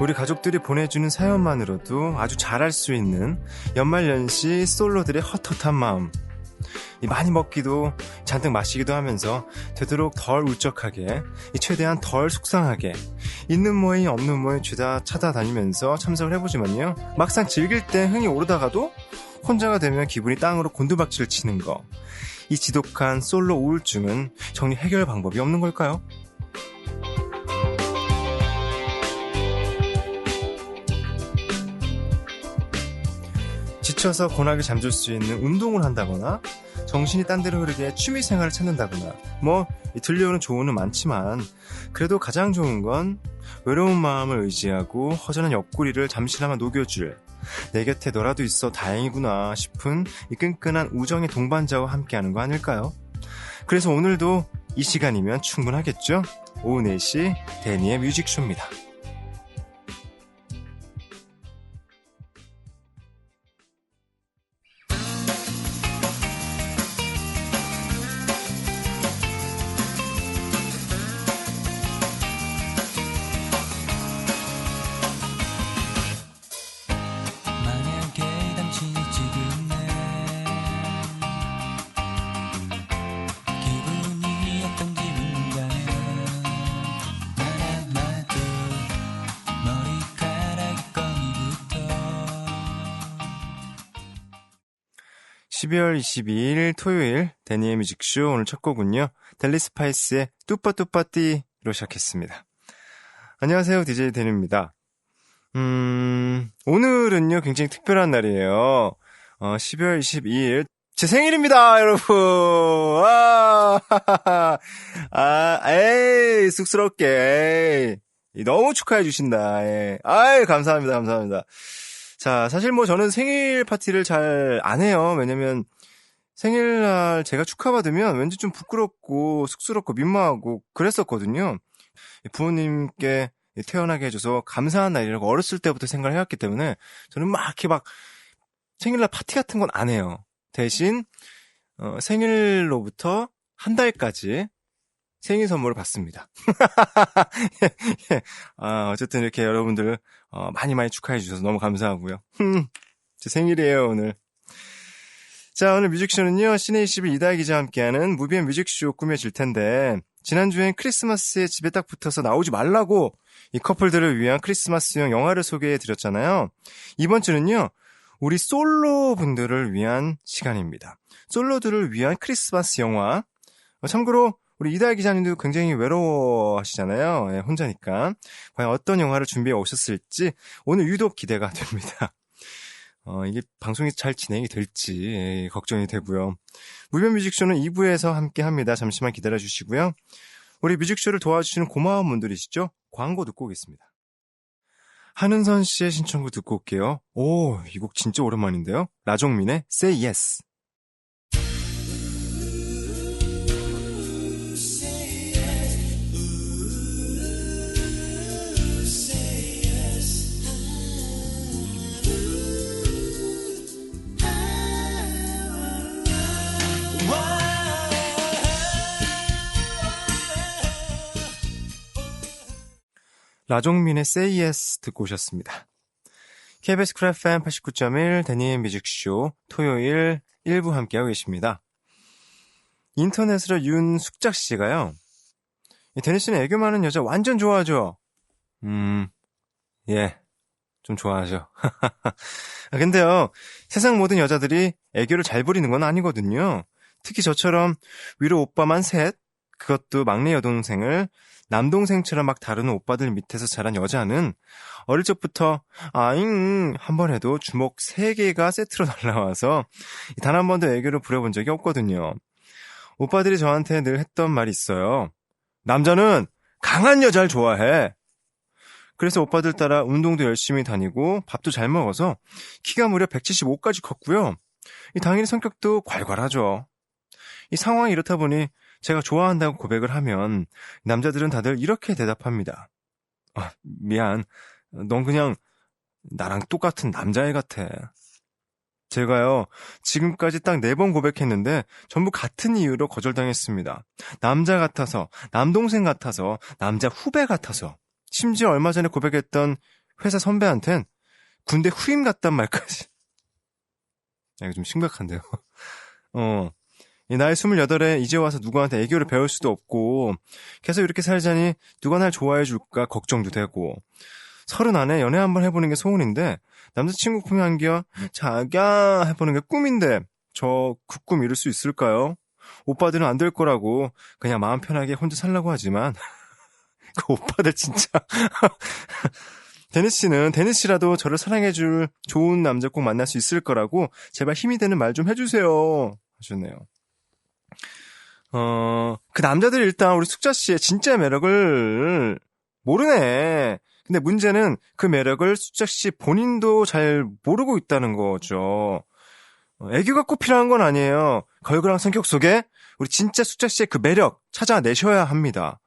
우리 가족들이 보내주는 사연만으로도 아주 잘할 수 있는 연말연시 솔로들의 헛헛한 마음. 많이 먹기도 잔뜩 마시기도 하면서 되도록 덜 울적하게, 최대한 덜 속상하게, 있는 모임 없는 모임 죄다 찾아다니면서 참석을 해보지만요, 막상 즐길 때 흥이 오르다가도 혼자가 되면 기분이 땅으로 곤두박질을 치는 거, 이 지독한 솔로 우울증은 정리 해결 방법이 없는 걸까요? 지쳐서 고나게 잠들 수 있는 운동을 한다거나, 정신이 딴 데로 흐르게 취미생활을 찾는다거나, 들려오는 조언은 많지만 그래도 가장 좋은 건 외로운 마음을 의지하고 허전한 옆구리를 잠시나마 녹여줄, 내 곁에 너라도 있어 다행이구나 싶은 이 끈끈한 우정의 동반자와 함께하는 거 아닐까요? 그래서 오늘도 이 시간이면 충분하겠죠? 오후 4시 데니의 뮤직쇼입니다. (12월 22일) 토요일 데니의 뮤직쇼, 오늘 첫 곡은요, 델리 스파이스의 뚜빠뚜빠띠로 시작했습니다. 안녕하세요, DJ 데니입니다. 오늘은요 굉장히 특별한 날이에요. 12월 22일 제 생일입니다, 여러분. 에이, 쑥스럽게. 에이, 너무 축하해 주신다. 에이. 아이, 감사합니다. 자, 사실 저는 생일 파티를 잘 안 해요. 왜냐면 생일날 제가 축하받으면 왠지 좀 부끄럽고 쑥스럽고 민망하고 그랬었거든요. 부모님께 태어나게 해줘서 감사한 날이라고 어렸을 때부터 생각을 해왔기 때문에 저는 이렇게 생일날 파티 같은 건 안 해요. 대신 생일로부터 한 달까지 생일 선물을 받습니다. 어쨌든 이렇게 여러분들 많이 축하해 주셔서 너무 감사하고요. 제 생일이에요, 오늘. 자, 오늘 뮤직쇼는요, 시네21 이다희 기자와 함께하는 무비의 뮤직쇼 꾸며질 텐데, 지난주엔 크리스마스에 집에 딱 붙어서 나오지 말라고 이 커플들을 위한 크리스마스용 영화를 소개해 드렸잖아요. 이번 주는요, 우리 솔로 분들을 위한 시간입니다. 솔로들을 위한 크리스마스 영화. 참고로 우리 이다희 기자님도 굉장히 외로워하시잖아요. 예, 혼자니까. 과연 어떤 영화를 준비해 오셨을지 오늘 유독 기대가 됩니다. 이게 방송이 잘 진행이 될지 걱정이 되고요. 무변 뮤직쇼는 2부에서 함께합니다. 잠시만 기다려주시고요. 우리 뮤직쇼를 도와주시는 고마운 분들이시죠? 광고 듣고 오겠습니다. 한은선 씨의 신청곡 듣고 올게요. 오, 이 곡 진짜 오랜만인데요. 라종민의 Say Yes. 라종민의 Say Yes 듣고 오셨습니다. KBS 쿨 FM 89.1 데니의 뮤직쇼 토요일 1부 함께하고 계십니다. 인터넷으로 윤숙작 씨가요, 데니 씨는 애교 많은 여자 완전 좋아하죠? 예, 좀 좋아하죠. 근데요, 세상 모든 여자들이 애교를 잘 부리는 건 아니거든요. 특히 저처럼 위로 오빠만 셋, 그것도 막내 여동생을 남동생처럼 막 다루는 오빠들 밑에서 자란 여자는 어릴 적부터 아잉 한 번 해도 주먹 3개가 세트로 날라와서 단 한 번도 애교를 부려본 적이 없거든요. 오빠들이 저한테 늘 했던 말이 있어요. 남자는 강한 여자를 좋아해. 그래서 오빠들 따라 운동도 열심히 다니고 밥도 잘 먹어서 키가 무려 175까지 컸고요. 당연히 성격도 괄괄하죠. 이 상황이 이렇다 보니 제가 좋아한다고 고백을 하면 남자들은 다들 이렇게 대답합니다. 미안, 넌 그냥 나랑 똑같은 남자애 같아. 제가요, 지금까지 딱 4번 고백했는데 전부 같은 이유로 거절당했습니다. 남자 같아서, 남동생 같아서, 남자 후배 같아서. 심지어 얼마 전에 고백했던 회사 선배한텐 군대 후임 갔단 말까지. 이거 좀 심각한데요. 이 나이 28에 이제 와서 누구한테 애교를 배울 수도 없고 계속 이렇게 살자니 누가 날 좋아해 줄까 걱정도 되고 30 안에 연애 한번 해보는 게 소원인데 남자친구 꿈이 안겨 자기야 해보는 게 꿈인데 저 그 꿈 이룰 수 있을까요? 오빠들은 안 될 거라고 그냥 마음 편하게 혼자 살라고 하지만 그 오빠들 진짜 데니씨라도 저를 사랑해줄 좋은 남자 꼭 만날 수 있을 거라고 제발 힘이 되는 말 좀 해주세요 하셨네요. 그 남자들이 일단 우리 숙자씨의 진짜 매력을 모르네. 근데 문제는 그 매력을 숙자씨 본인도 잘 모르고 있다는 거죠. 애교가 꼭 필요한 건 아니에요. 걸걸한 성격 속에 우리 진짜 숙자씨의 그 매력 찾아내셔야 합니다.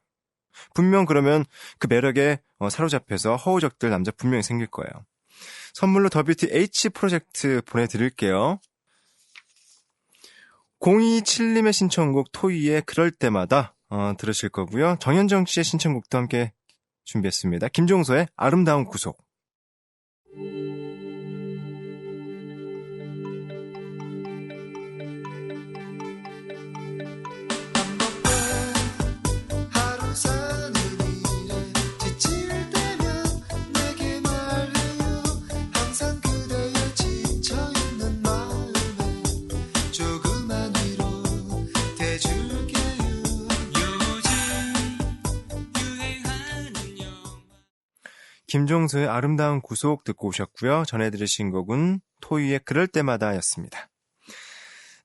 분명 그러면 그 매력에 사로잡혀서 허우적들 남자 분명히 생길 거예요. 선물로 WTH 프로젝트 보내드릴게요. 027님의 신청곡 토이의 그럴 때마다 들으실 거고요. 정현정 씨의 신청곡도 함께 준비했습니다. 김종서의 아름다운 구속. 김종서의 아름다운 구속 듣고 오셨고요. 전해 들으신 곡은 토이의 그럴 때마다 였습니다.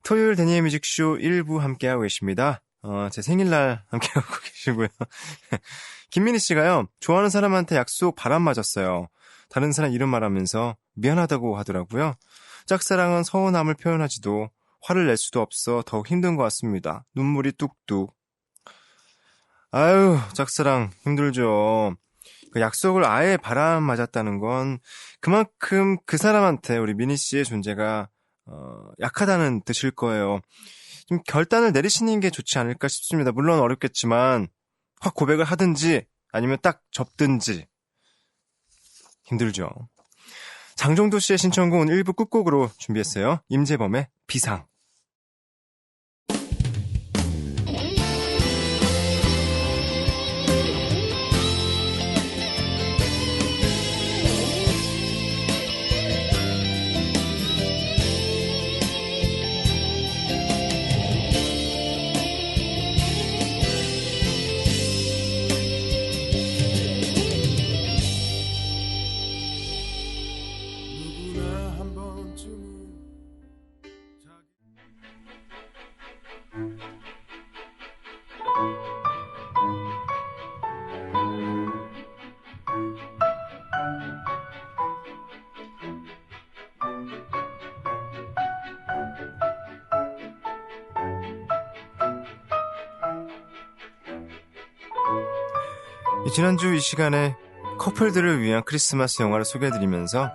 토요일 데니의 뮤직쇼 1부 함께하고 계십니다. 제 생일날 함께하고 계시고요. 김민희 씨가요. 좋아하는 사람한테 약속 바람 맞았어요. 다른 사람 이름 말하면서 미안하다고 하더라고요. 짝사랑은 서운함을 표현하지도 화를 낼 수도 없어 더욱 힘든 것 같습니다. 눈물이 뚝뚝. 아유, 짝사랑 힘들죠. 그 약속을 아예 바람 맞았다는 건 그만큼 그 사람한테 우리 미니 씨의 존재가 약하다는 뜻일 거예요. 좀 결단을 내리시는 게 좋지 않을까 싶습니다. 물론 어렵겠지만 확 고백을 하든지 아니면 딱 접든지 힘들죠. 장정도 씨의 신청곡은 1부 끝곡으로 준비했어요. 임재범의 비상. 지난주 이 시간에 커플들을 위한 크리스마스 영화를 소개해드리면서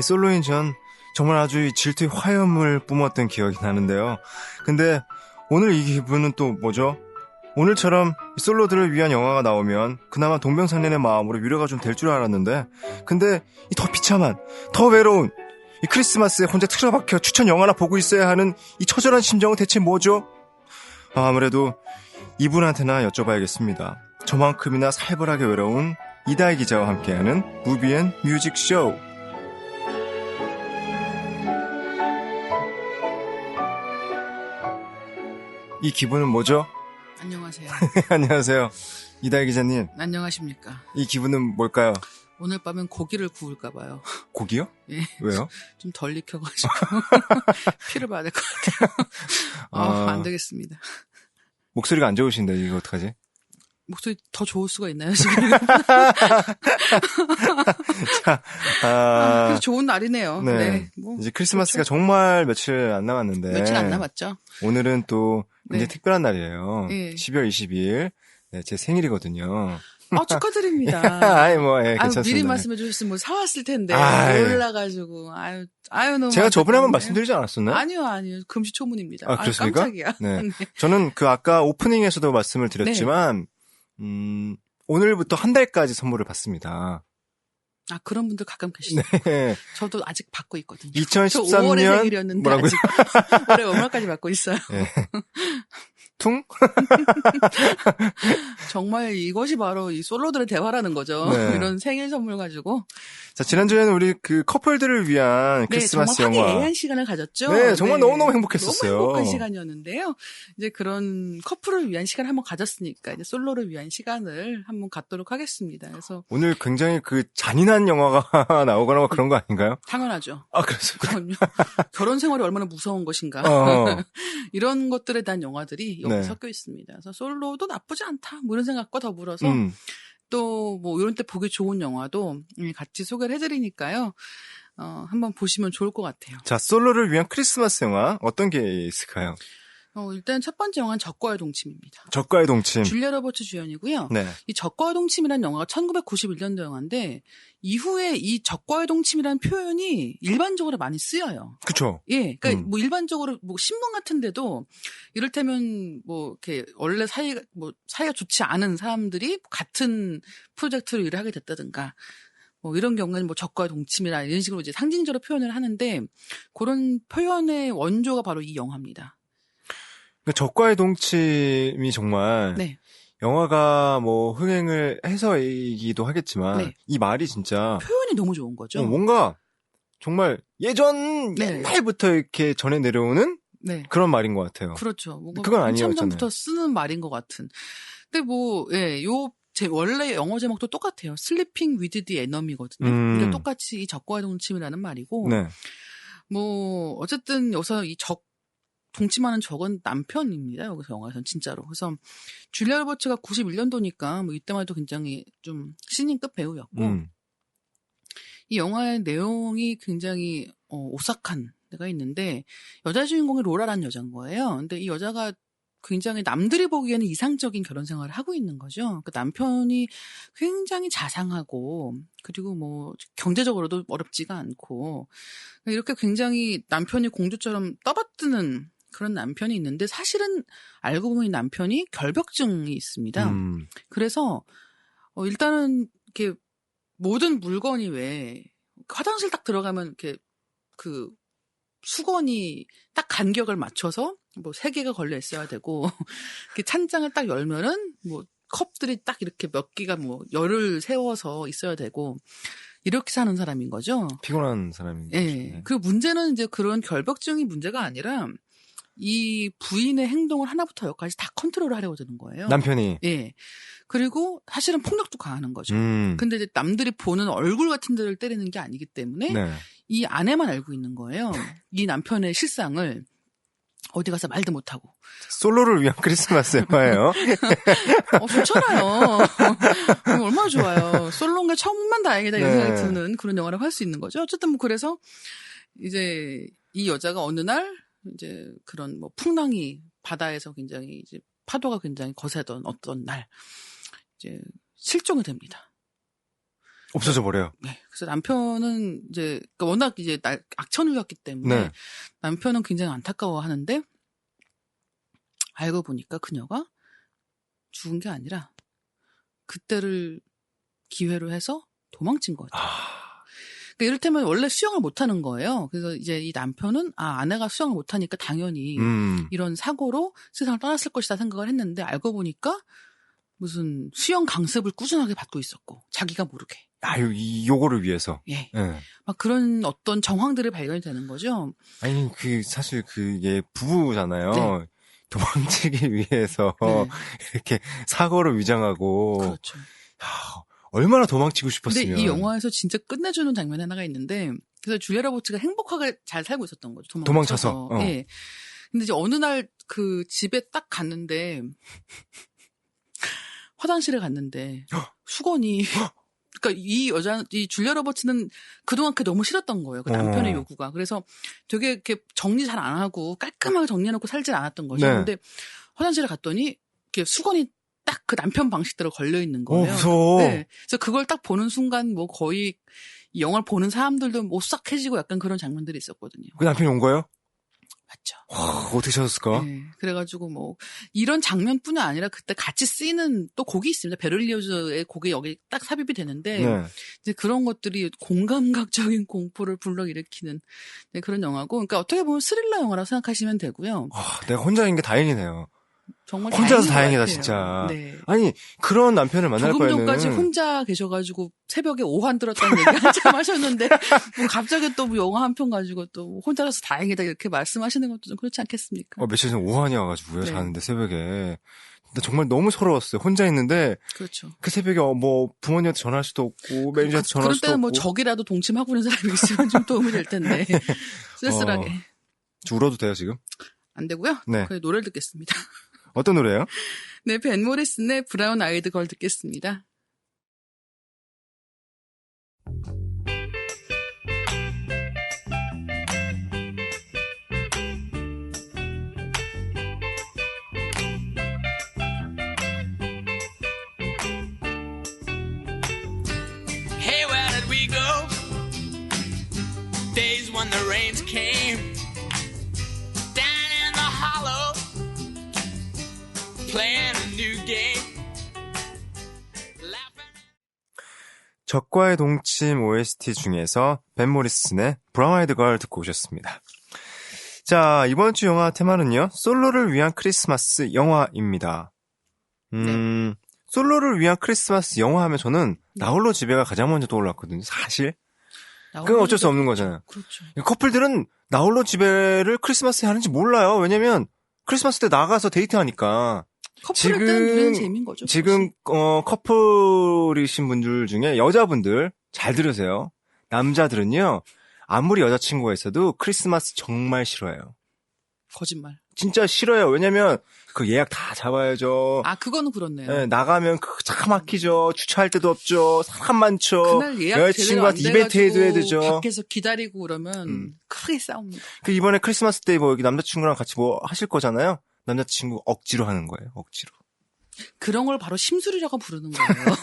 이 솔로인 전 정말 아주 질투의 화염을 뿜었던 기억이 나는데요. 근데 오늘 이 기분은 또 뭐죠? 오늘처럼 솔로들을 위한 영화가 나오면 그나마 동병상련의 마음으로 위로가 좀 될 줄 알았는데 근데 이 더 비참한, 더 외로운 이 크리스마스에 혼자 틀어박혀 추천 영화나 보고 있어야 하는 이 처절한 심정은 대체 뭐죠? 아무래도 이분한테나 여쭤봐야겠습니다. 저만큼이나 살벌하게 외로운 이다희 기자와 함께하는 무비앤 뮤직쇼. 이 기분은 뭐죠? 안녕하세요. 안녕하세요. 이다희 기자님. 안녕하십니까. 이 기분은 뭘까요? 오늘 밤엔 고기를 구울까 봐요. 고기요? 예. 왜요? 좀 덜 익혀가지고 피를 봐야 될 것 같아요. 안 되겠습니다. 목소리가 안 좋으신데 이거 어떡하지? 목소리 더 좋을 수가 있나요 지금? 자, 그래서 좋은 날이네요. 네. 네. 뭐, 이제 크리스마스가 그렇죠. 정말 며칠 안 남았는데. 며칠 안 남았죠. 오늘은 또 굉장히 네. 특별한 날이에요. 네. 12월 22일. 네, 제 생일이거든요. 축하드립니다. 아이, 뭐, 예, 괜찮습니다. 미리 말씀해 주셨으면 뭐 사왔을 텐데. 아유. 몰라가지고. 너무. 제가 저번에 한번 안타깝네요. 말씀드리지 않았었나요? 아니요. 금시초문입니다. 아, 그렇습니까? 깜짝이야. 네. 네. 저는 그 아까 오프닝에서도 말씀을 드렸지만, 오늘부터 한 달까지 선물을 받습니다. 아, 그런 분들 가끔 계시죠. 네. 저도 아직 받고 있거든요. 2013년. 저 5월에 생일이었는데 뭐라고요? 아직 올해 5월까지 받고 있어요. 네. 퉁? 정말 이것이 바로 이 솔로들의 대화라는 거죠. 네. 이런 생일 선물 가지고. 자, 지난주에는 우리 그 커플들을 위한 크리스마스 정말 영화. 화기애애한 시간을 가졌죠. 네, 정말 너무너무 행복했었어요. 너무 행복한 시간이었는데요. 이제 그런 커플을 위한 시간을 한번 가졌으니까 이제 솔로를 위한 시간을 한번 갖도록 하겠습니다. 그래서 오늘 굉장히 그 잔인한 영화가 나오거나 그런 거 아닌가요? 당연하죠. 아, 그래서 그럼요. 결혼 생활이 얼마나 무서운 것인가. 이런 것들에 대한 영화들이 여기 네. 섞여 있습니다. 그래서 솔로도 나쁘지 않다. 뭐 이런 생각과 더불어서 또 뭐 이런 때 보기 좋은 영화도 같이 소개를 해드리니까요. 한번 보시면 좋을 것 같아요. 자, 솔로를 위한 크리스마스 영화 어떤 게 있을까요? 일단 첫 번째 영화는 적과의 동침입니다. 적과의 동침. 줄리아 로버츠 주연이고요. 네. 이 적과의 동침이라는 영화가 1991년도 영화인데 이후에 이 적과의 동침이라는 표현이 일반적으로 많이 쓰여요. 그쵸. 예, 그러니까 뭐 일반적으로 뭐 신문 같은데도 이를테면 뭐 이렇게 원래 사이가 좋지 않은 사람들이 같은 프로젝트로 일을 하게 됐다든가 뭐 이런 경우에는 뭐 적과의 동침이라 이런 식으로 이제 상징적으로 표현을 하는데 그런 표현의 원조가 바로 이 영화입니다. 그러니까 적과의 동침이 정말 네. 영화가 뭐 흥행을 해서이기도 하겠지만 네. 이 말이 진짜 표현이 너무 좋은 거죠. 뭔가 정말 옛날부터 이렇게 전해 내려오는 네. 그런 말인 것 같아요. 그렇죠. 뭔가 그건 한참 아니었잖아요. 전부터 쓰는 말인 것 같은. 근데 뭐, 예, 원래 영어 제목도 똑같아요. Sleeping with the enemy거든요. 그러니까 똑같이 이 적과의 동침이라는 말이고. 네. 뭐, 어쨌든 여기서 이 동침하는 적은 남편입니다. 여기서 영화에서는 진짜로. 그래서 줄리아 로버츠가 91년도니까 뭐 이때만 해도 굉장히 좀 신인급 배우였고. 이 영화의 내용이 굉장히 오싹한 데가 있는데 여자 주인공이 로라라는 여자인 거예요. 근데 이 여자가 굉장히 남들이 보기에는 이상적인 결혼 생활을 하고 있는 거죠. 그 남편이 굉장히 자상하고 그리고 뭐 경제적으로도 어렵지가 않고 이렇게 굉장히 남편이 공주처럼 떠받드는 그런 남편이 있는데 사실은 알고 보면 이 남편이 결벽증이 있습니다. 그래서 일단은 이렇게 모든 물건이 왜 화장실 딱 들어가면 이렇게 그 수건이 딱 간격을 맞춰서 뭐 3개가 걸려 있어야 되고 이렇게 찬장을 딱 열면은 뭐 컵들이 딱 이렇게 몇 개가 뭐 열을 세워서 있어야 되고 이렇게 사는 사람인 거죠. 피곤한 사람인 거죠. 예. 그 문제는 이제 그런 결벽증이 문제가 아니라 이 부인의 행동을 하나부터 열까지 다 컨트롤을 하려고 드는 거예요. 남편이. 예. 그리고 사실은 폭력도 가하는 거죠. 근데 이제 남들이 보는 얼굴 같은 데를 때리는 게 아니기 때문에 네. 이 아내만 알고 있는 거예요. 이 남편의 실상을 어디 가서 말도 못하고. 솔로를 위한 크리스마스 영화예요. 좋잖아요. 얼마나 좋아요. 솔로인 게 천만 다행이다 이런 생각이 드는 그런 영화라고 할 수 있는 거죠. 어쨌든 뭐 그래서 이제 이 여자가 어느 날 이제 그런 뭐 풍랑이 바다에서 굉장히 이제 파도가 굉장히 거세던 어떤 날 이제 실종이 됩니다. 없어져 버려요. 네. 그래서 남편은 이제 그러니까 워낙 이제 악천후였기 때문에 네. 남편은 굉장히 안타까워하는데 알고 보니까 그녀가 죽은 게 아니라 그때를 기회로 해서 도망친 거죠. 그러니까 이를테면 원래 수영을 못하는 거예요. 그래서 이제 이 남편은 아내가 수영을 못하니까 당연히 이런 사고로 세상을 떠났을 것이다 생각을 했는데 알고 보니까 무슨 수영 강습을 꾸준하게 받고 있었고 자기가 모르게. 요거를 위해서. 예. 네. 막 그런 어떤 정황들이 발견이 되는 거죠. 아니 사실 그게 부부잖아요. 네. 도망치기 위해서 네. 이렇게 사고를 위장하고. 그렇죠. 얼마나 도망치고 싶었으면. 근데 이 영화에서 진짜 끝내주는 장면이 하나가 있는데, 그래서 줄리아 로버츠가 행복하게 잘 살고 있었던 거죠. 도망쳐서. 예. 근데 이제 어느 날 그 집에 딱 갔는데, 화장실에 갔는데, 수건이, 그러니까 이 줄리아 로버츠는 그동안 그게 너무 싫었던 거예요. 그 남편의 요구가. 그래서 되게 이렇게 정리 잘 안 하고 깔끔하게 정리해놓고 살질 않았던 거죠. 네. 근데 화장실에 갔더니, 이렇게 수건이 딱 그 남편 방식대로 걸려 있는 거예요. 무서워. 네. 그래서 그걸 딱 보는 순간 뭐 거의 이 영화를 보는 사람들도 오싹해지고 약간 그런 장면들이 있었거든요. 그 남편이 온 거예요? 맞죠. 어떻게 찾았을까? 네, 그래가지고 뭐 이런 장면뿐이 아니라 그때 같이 쓰이는 또 곡이 있습니다. 베를리오즈의 곡이 여기 딱 삽입이 되는데 네. 이제 그런 것들이 공감각적인 공포를 불러일으키는 네, 그런 영화고, 그러니까 어떻게 보면 스릴러 영화라고 생각하시면 되고요. 내가 혼자인 게 다행이네요. 정말 혼자서 다행인 다행이다 것 같아요. 진짜. 네. 아니 그런 남편을 만날 조금 바에는 전까지 혼자 계셔가지고 새벽에 오한 들었다는 얘기 한참 하셨는데 뭐 갑자기 또 뭐 영화 한 편 가지고 또 혼자라서 다행이다 이렇게 말씀하시는 것도 좀 그렇지 않겠습니까? 며칠 전에 오한이 와가지고요. 네. 자는데 새벽에. 근데 정말 너무 서러웠어요. 혼자 있는데 그렇죠. 그 새벽에 뭐 부모님한테 전화할 수도 없고 매니저한테 전화할 그런 수도 때는 뭐 없고. 적이라도 동침하고 있는 사람이 있으면 좀 도움이 될 텐데 쓸쓸하게. 울어도 돼요 지금? 안 되고요. 네. 그래 노래를 듣겠습니다. 어떤 노래예요? 네, 벤 모리슨의 브라운 아이드 걸 듣겠습니다. Hey, where did we go? Days when the rains came down in the hollow, playing a new game. Laughing. 적과의 동침 OST 중에서 벤 모리슨의 브라운 아이드 걸 듣고 오셨습니다. 자, 이번 주 영화 테마는요. 솔로를 위한 크리스마스 영화입니다. 솔로를 위한 크리스마스 영화 하면 저는 나홀로 집에가 가장 먼저 떠올랐거든요. 사실. 그건 어쩔 수 없는 거잖아요. 그렇죠. 커플들은 나홀로 집에를 크리스마스에 하는지 몰라요. 왜냐면 크리스마스 때 나가서 데이트하니까. 커플일 때는 그런 재미인 거죠. 지금 커플이신 분들 중에 여자분들 잘 들으세요. 남자들은요. 아무리 여자친구가 있어도 크리스마스 정말 싫어해요. 거짓말. 진짜 싫어요. 왜냐면 그 예약 다 잡아야죠. 아, 그거는 그렇네요. 네, 나가면 차 막히죠. 주차할 데도 없죠. 사람 많죠. 그날 예약 제대로 안 여자친구한테 이벤트 해줘야 되죠. 밖에서 기다리고 그러면 크게 싸웁니다. 그 이번에 크리스마스 때 뭐 여기 남자친구랑 같이 뭐 하실 거잖아요. 남자친구 억지로 하는 거예요. 억지로. 그런 걸 바로 심술이라고 부르는 거예요.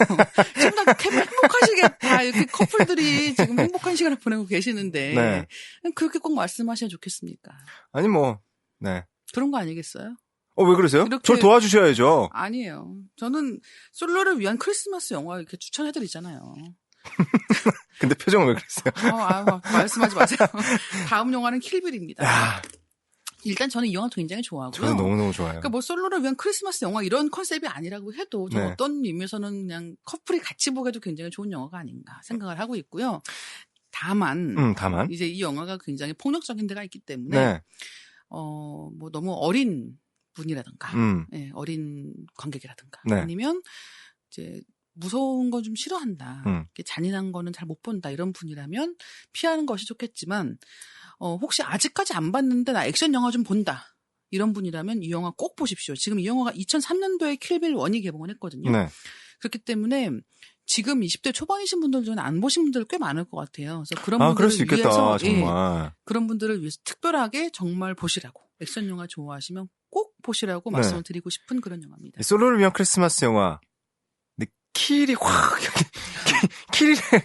지금 다 행복하시게 다 이렇게 커플들이 지금 행복한 시간을 보내고 계시는데 네. 그렇게 꼭 말씀하셔야 좋겠습니까? 아니 뭐 네. 그런 거 아니겠어요? 왜 그러세요? 이렇게- 저를 도와주셔야죠. 아니에요. 저는 솔로를 위한 크리스마스 영화 이렇게 추천해드리잖아요. 근데 표정은 왜 그랬어요? 말씀하지 마세요. 다음 영화는 킬빌입니다. 야, 일단 저는 이 영화 굉장히 좋아하고요. 저는 너무너무 좋아요. 그러니까 뭐 솔로를 위한 크리스마스 영화 이런 컨셉이 아니라고 해도 좀 네. 어떤 의미에서는 그냥 커플이 같이 보기에도 굉장히 좋은 영화가 아닌가 생각을 하고 있고요. 다만 다만. 이제 이 영화가 굉장히 폭력적인 데가 있기 때문에 네. 뭐 너무 어린 분이라든가 예, 어린 관객이라든가 네. 아니면 이제 무서운 거 좀 싫어한다. 이렇게 잔인한 거는 잘 못 본다. 이런 분이라면 피하는 것이 좋겠지만 혹시 아직까지 안 봤는데 나 액션 영화 좀 본다. 이런 분이라면 이 영화 꼭 보십시오. 지금 이 영화가 2003년도에 킬빌 1이 개봉을 했거든요. 네. 그렇기 때문에 지금 20대 초반이신 분들 중에 안 보신 분들 꽤 많을 것 같아요. 그래서 그런 그럴 수 분들을 있겠다. 위해서 정말. 그런 분들을 위해서 특별하게 정말 보시라고 액션 영화 좋아하시면 꼭 보시라고 네. 말씀을 드리고 싶은 그런 영화입니다. 솔로를 위한 크리스마스 영화. 근데 킬이 확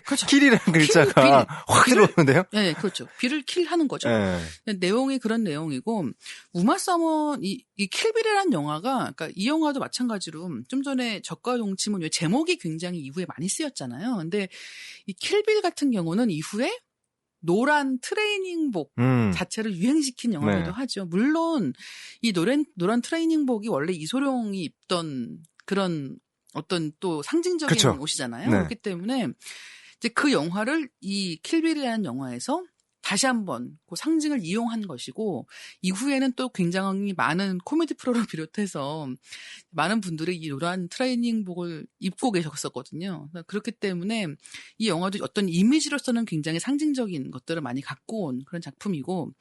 그렇죠. 킬이라는 글자가 확 들어오는데요? 네, 그렇죠. 비를 킬하는 거죠. 네. 내용이 그런 내용이고 우마 서먼 이 킬빌이라는 영화가 그러니까 이 영화도 마찬가지로 좀 전에 적과 동침은 왜 제목이 굉장히 이후에 많이 쓰였잖아요. 근데 이 킬빌 같은 경우는 이후에 노란 트레이닝복 자체를 유행시킨 영화기도 네. 하죠. 물론 이 노란 트레이닝복이 원래 이소룡이 입던 그런 어떤 또 상징적인 그쵸. 옷이잖아요. 네. 그렇기 때문에 이제 그 영화를 이 킬빌이라는 영화에서 다시 한번 그 상징을 이용한 것이고 이후에는 또 굉장히 많은 코미디 프로를 비롯해서 많은 분들이 이 노란 트레이닝복을 입고 계셨었거든요. 그렇기 때문에 이 영화도 어떤 이미지로서는 굉장히 상징적인 것들을 많이 갖고 온 그런 작품이고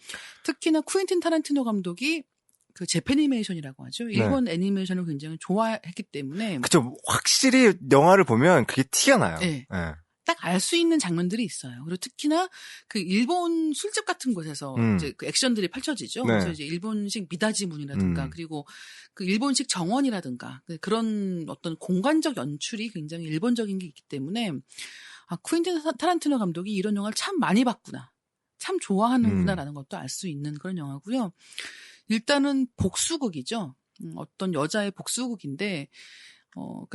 특히나 쿠엔틴 타란티노 감독이 그 재패니메이션이라고 하죠. 일본 애니메이션을 굉장히 좋아했기 때문에 그쵸. 확실히 영화를 보면 그게 티가 나요. 네. 네. 딱 알 수 있는 장면들이 있어요. 그리고 특히나 그 일본 술집 같은 곳에서 이제 그 액션들이 펼쳐지죠. 네. 그래서 이제 일본식 미다지문이라든가 그리고 그 일본식 정원이라든가 그런 어떤 공간적 연출이 굉장히 일본적인 게 있기 때문에 쿠엔틴 타란티노 감독이 이런 영화를 참 많이 봤구나. 참 좋아하는구나라는 것도 알 수 있는 그런 영화고요. 일단은 복수극이죠. 어떤 여자의 복수극인데,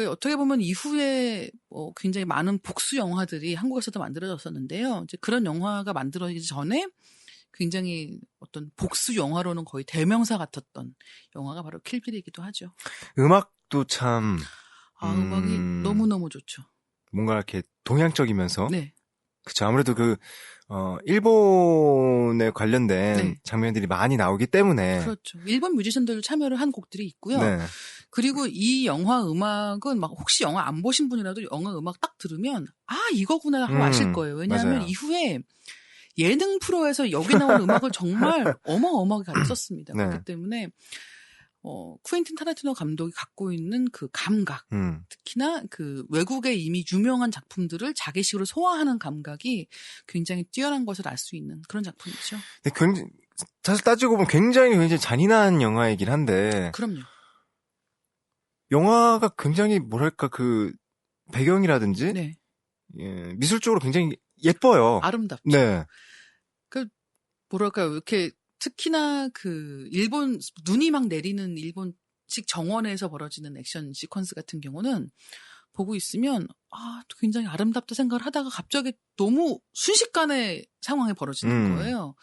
어떻게 보면 이후에 굉장히 많은 복수 영화들이 한국에서도 만들어졌었는데요. 이제 그런 영화가 만들어지기 전에 굉장히 어떤 복수 영화로는 거의 대명사 같았던 영화가 바로 킬빌이기도 하죠. 음악도 참 음악이 너무너무 좋죠. 뭔가 이렇게 동양적이면서 네. 그쵸. 아무래도 일본에 관련된 네. 장면들이 많이 나오기 때문에. 그렇죠. 일본 뮤지션들도 참여를 한 곡들이 있고요. 네. 그리고 이 영화 음악은 막 혹시 영화 안 보신 분이라도 영화 음악 딱 들으면 이거구나 하고 아실 거예요. 왜냐하면 맞아요. 이후에 예능 프로에서 여기 나온 음악을 정말 어마어마하게 가르 썼습니다. 네. 그렇기 때문에 쿠엔틴 타란티노 감독이 갖고 있는 그 감각, 특히나 그 외국의 이미 유명한 작품들을 자기식으로 소화하는 감각이 굉장히 뛰어난 것을 알 수 있는 그런 작품이죠. 근데 사실 따지고 보면 굉장히 잔인한 영화이긴 한데. 그럼요. 영화가 굉장히 뭐랄까 배경이라든지 네. 예, 미술적으로 굉장히 예뻐요. 아름답죠. 네. 뭐랄까요, 이렇게 특히나 일본 눈이 막 내리는 일본식 정원에서 벌어지는 액션 시퀀스 같은 경우는 보고 있으면 굉장히 아름답다 생각을 하다가 갑자기 너무 순식간에 상황이 벌어지는 거예요.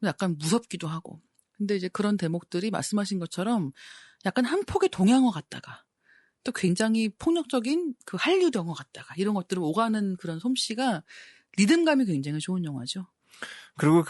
약간 무섭기도 하고. 근데 이제 그런 대목들이 말씀하신 것처럼 약간 한 폭의 동양어 같다가 또 굉장히 폭력적인 한류드 영화 같다가 이런 것들을 오가는 그런 솜씨가 리듬감이 굉장히 좋은 영화죠. 그리고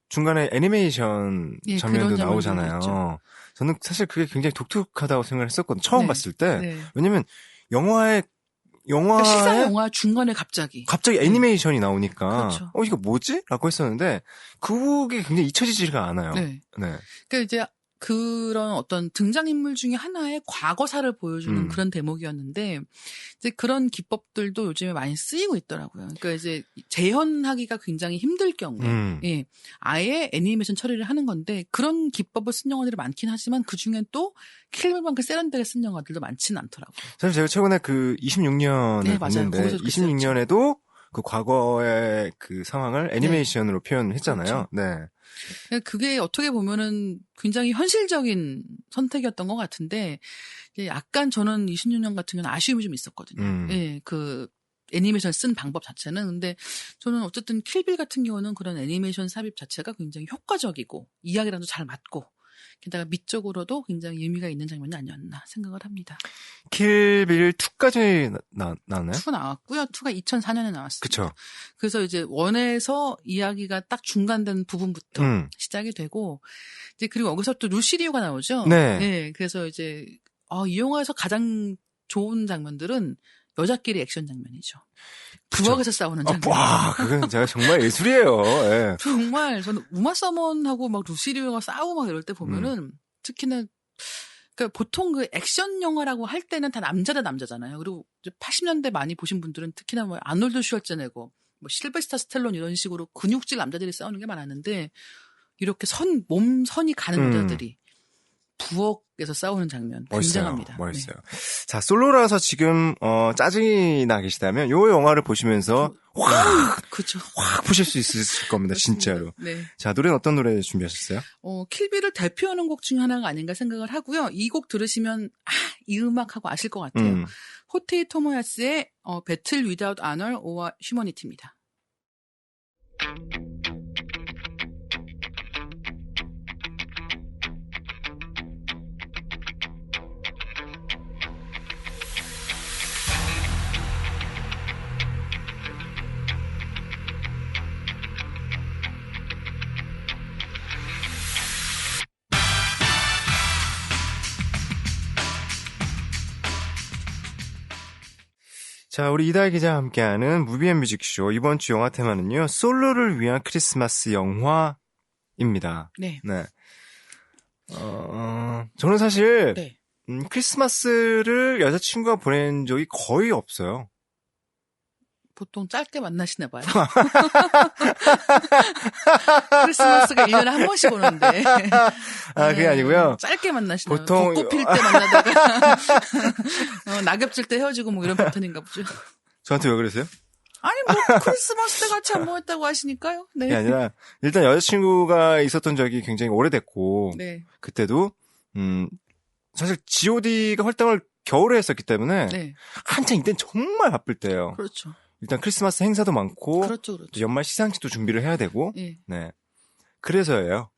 중간에 애니메이션 예, 장면도 그런 나오잖아요. 있죠. 저는 사실 그게 굉장히 독특하다고 생각을 했었거든요. 처음 네, 봤을 때. 네. 왜냐면 그러니까 시사 영화 중간에 갑자기 애니메이션이 나오니까 그렇죠. 이거 뭐지? 라고 했었는데 그게 굉장히 잊혀지지가 않아요. 네. 네. 그러니까 이제 그런 어떤 등장인물 중에 하나의 과거사를 보여주는 그런 대목이었는데 이제 그런 기법들도 요즘에 많이 쓰이고 있더라고요. 그러니까 이제 재현하기가 굉장히 힘들 경우에 예, 아예 애니메이션 처리를 하는 건데 그런 기법을 쓴 영화들이 많긴 하지만 그중엔 또 킬빌만큼 세련되게 쓴 영화들도 많지는 않더라고요. 사실 제가 최근에 26년을 네, 봤는데 맞아요. 26년에도 과거의 상황을 애니메이션으로 표현했잖아요. 그렇죠. 네. 그게 어떻게 보면은 굉장히 현실적인 선택이었던 것 같은데, 약간 저는 26년 같은 경우는 아쉬움이 좀 있었거든요. 예, 애니메이션 쓴 방법 자체는. 근데 저는 어쨌든 킬빌 같은 경우는 그런 애니메이션 삽입 자체가 굉장히 효과적이고, 이야기랑도 잘 맞고, 게다가 미적으로도 굉장히 의미가 있는 장면이 아니었나 생각을 합니다. 킬빌 2까지 나왔나요? 2 나왔고요. 2가 2004년에 나왔습니다. 그쵸. 그래서 이제 1에서 이야기가 딱 중간된 부분부터 시작이 되고, 이제 그리고 여기서 또 루시리오가 나오죠. 네. 네. 그래서 이제 이 영화에서 가장 좋은 장면들은 여자끼리 액션 장면이죠. 부엌에서 싸우는 장면. 와, 그건 제가 정말 예술이에요. 네. 정말 저는 우마 서먼하고 막 루시리오가 싸우고 막 이럴 때 보면은 특히나 그러니까 보통 액션 영화라고 할 때는 다 남자 대 남자잖아요. 그리고 80년대 많이 보신 분들은 특히나 아놀드 슈왈제네거, 실베스타 스텔론 이런 식으로 근육질 남자들이 싸우는 게 많았는데 이렇게 몸선이 가는 여자들이 부엌에서 싸우는 장면 굉장합니다. 멋있어요. 네. 자, 솔로라서 지금 짜증이 나 계시다면 요 영화를 보시면서 확 푸실 수 있을 겁니다. 그렇습니다. 진짜로. 네. 자, 노래는 어떤 노래 준비하셨어요? 킬빌을 대표하는 곡 중에 하나가 아닌가 생각을 하고요. 이 곡 들으시면 이 음악하고 아실 것 같아요. 호테이 토모야스의 배틀 위다웃 아너 오어 휴머니티입니다. 자, 우리 이다혜 기자와 함께하는 무비앤뮤직쇼. 이번 주 영화 테마는요, 솔로를 위한 크리스마스 영화입니다. 네. 네. 저는 사실, 네. 크리스마스를 여자친구가 보낸 적이 거의 없어요. 보통 짧게 만나시나 봐요. 크리스마스가 1년에 한 번씩 오는데. 그게 아니고요. 짧게 만나시나 봐요. 보통 벚꽃 필 때 만나다가 낙엽 질 때 헤어지고 이런 패턴인가 보죠. 저한테 왜 그러세요? 아니 뭐 크리스마스 때 같이 안 모였다고 하시니까요. 네. 그게 아니라 일단 여자친구가 있었던 적이 굉장히 오래됐고 네. 그때도 사실 G.O.D가 활동을 겨울에 했었기 때문에 네. 한창 이땐 정말 바쁠 때예요. 그렇죠. 일단 크리스마스 행사도 많고 그렇죠. 연말 시상식도 준비를 해야 되고 예. 네. 그래서예요.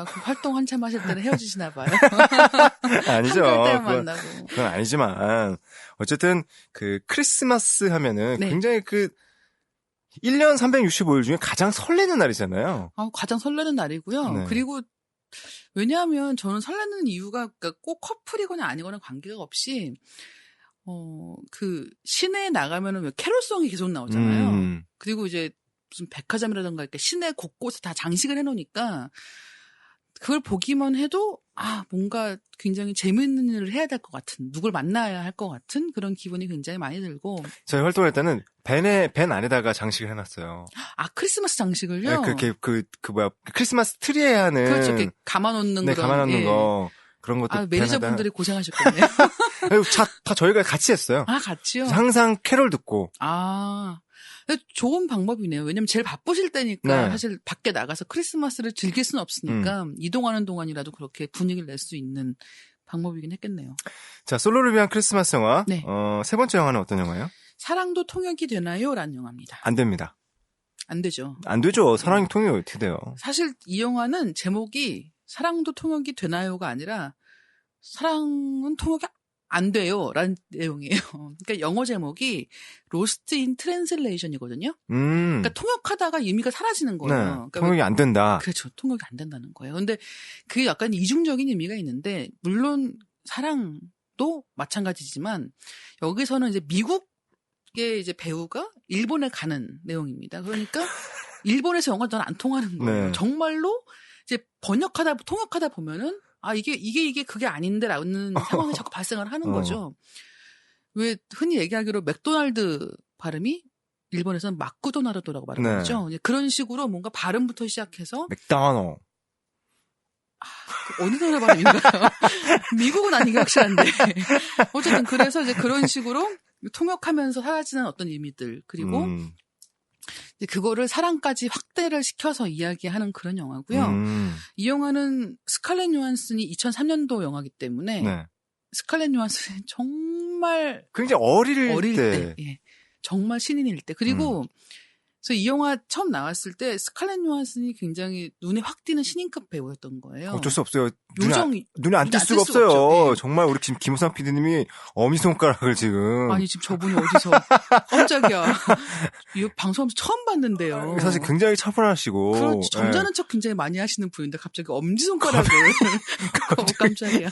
그 활동 한참 하실 때는 헤어지시나 봐요. 아니죠. 한달 때만 그건, 만나고. 그건 아니지만 어쨌든 그 크리스마스 하면은 네. 굉장히 그 1년 365일 중에 가장 설레는 날이잖아요. 가장 설레는 날이고요. 네. 그리고 왜냐하면 저는 설레는 이유가 그러니까 꼭 커플이거나 아니거나 관계가 없이 그 시내에 나가면은 왜 캐롤송이 계속 나오잖아요. 그리고 이제 무슨 백화점이라든가 이렇게 시내 곳곳에 다 장식을 해놓으니까 그걸 보기만 해도 뭔가 굉장히 재밌는 일을 해야 될 것 같은, 누굴 만나야 할 것 같은 그런 기분이 굉장히 많이 들고. 저희 활동할 때는 밴 안에다가 장식을 해놨어요. 크리스마스 장식을요? 네, 크리스마스 트리에 하는. 그렇죠. 이렇게 감아놓는 네, 그런. 감아놓는 거. 그런 것도. 매니저분들이 고생하셨거든요. 다 저희가 같이 했어요. 같이요? 항상 캐롤 듣고. 좋은 방법이네요. 왜냐면 제일 바쁘실 때니까 네. 사실 밖에 나가서 크리스마스를 즐길 수는 없으니까 이동하는 동안이라도 그렇게 분위기를 낼 수 있는 방법이긴 했겠네요. 자, 솔로를 위한 크리스마스 영화. 네. 세 번째 영화는 어떤 영화예요? 사랑도 통역이 되나요? 라는 영화입니다. 안 됩니다. 안 되죠. 안 되죠. 사랑이 통역이 어떻게 돼요? 사실 이 영화는 제목이 사랑도 통역이 되나요가 아니라 사랑은 통역이 안 돼요. 라는 내용이에요. 그러니까 영어 제목이 로스트 인 트랜슬레이션이거든요. 그러니까 통역하다가 의미가 사라지는 거예요. 네. 그러니까 통역이 안 된다. 그렇죠. 통역이 안 된다는 거예요. 근데 그게 약간 이중적인 의미가 있는데 물론 사랑도 마찬가지지만 여기서는 이제 미국의 이제 배우가 일본에 가는 내용입니다. 그러니까 일본에서 영어가 잘 안 통하는 거예요. 네. 정말로 이제 통역하다 보면은 이게 그게 아닌데라는 상황이 자꾸 발생을 하는 거죠. 왜 흔히 얘기하기로 맥도날드 발음이 일본에서는 마쿠도나르도라고 발음하죠. 네. 그런 식으로 뭔가 발음부터 시작해서 맥다노. 어느 나라 발음인가요? 미국은 아닌 게 확실한데 어쨌든 그래서 이제 그런 식으로 통역하면서 사라지는 어떤 의미들 그리고 이제 그거를 사랑까지 확대를 시켜서 이야기하는 그런 영화고요. 이 영화는 스칼렛 요한슨이 2003년도 영화이기 때문에 네. 스칼렛 요한슨이 정말 굉장히 어릴 때 예, 정말 신인일 때 그리고 그래서 이 영화 처음 나왔을 때 스칼렛 요한슨이 굉장히 눈에 확 띄는 신인급 배우였던 거예요. 어쩔 수 없어요. 요정이 눈에 안 띌 수가 수가 없어요. 없죠. 예. 정말 우리 지금 김우상 PD님이 어미손가락을 지금. 아니 지금 저분이 어디서 깜짝이야. 이 방송하면서 처음 봤는데요. 사실 굉장히 차분하시고. 그렇지. 점잖은 척 굉장히 많이 하시는 분인데 갑자기 엄지손가락을 깜짝이야.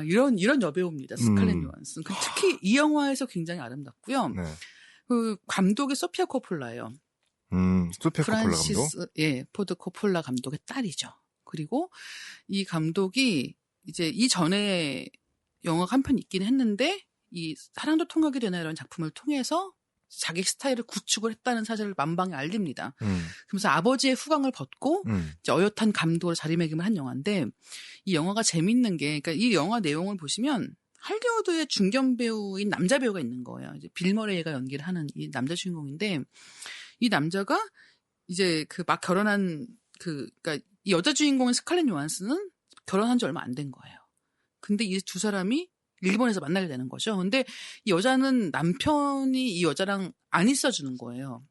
이런 여배우입니다. 스칼렛 요한슨. 특히 이 영화에서 굉장히 아름답고요. 네. 그 감독이 소피아 코폴라예요. 소피아 코폴라 감독. 포드 코폴라 감독의 딸이죠. 그리고 이 감독이 이제 이전에 영화가 한 편 있긴 했는데 이 사랑도 통역이 되나 이런 작품을 통해서 자기 스타일을 구축을 했다는 사실을 만방에 알립니다. 그러면서 아버지의 후광을 벗고 이제 어엿한 감독으로 자리매김을 한 영화인데 이 영화가 재밌는 게 그러니까 이 영화 내용을 보시면 할리우드의 중견 배우인 남자 배우가 있는 거예요. 이제 빌 머레이가 연기를 하는 이 남자 주인공인데 이 남자가 이제 그 막 결혼한 그러니까 이 여자 주인공인 스칼렛 요한슨은 결혼한 지 얼마 안 된 거예요. 근데 이 두 사람이 일본에서 만나게 되는 거죠. 근데 이 여자는 남편이 이 여자랑 안 있어주는 거예요.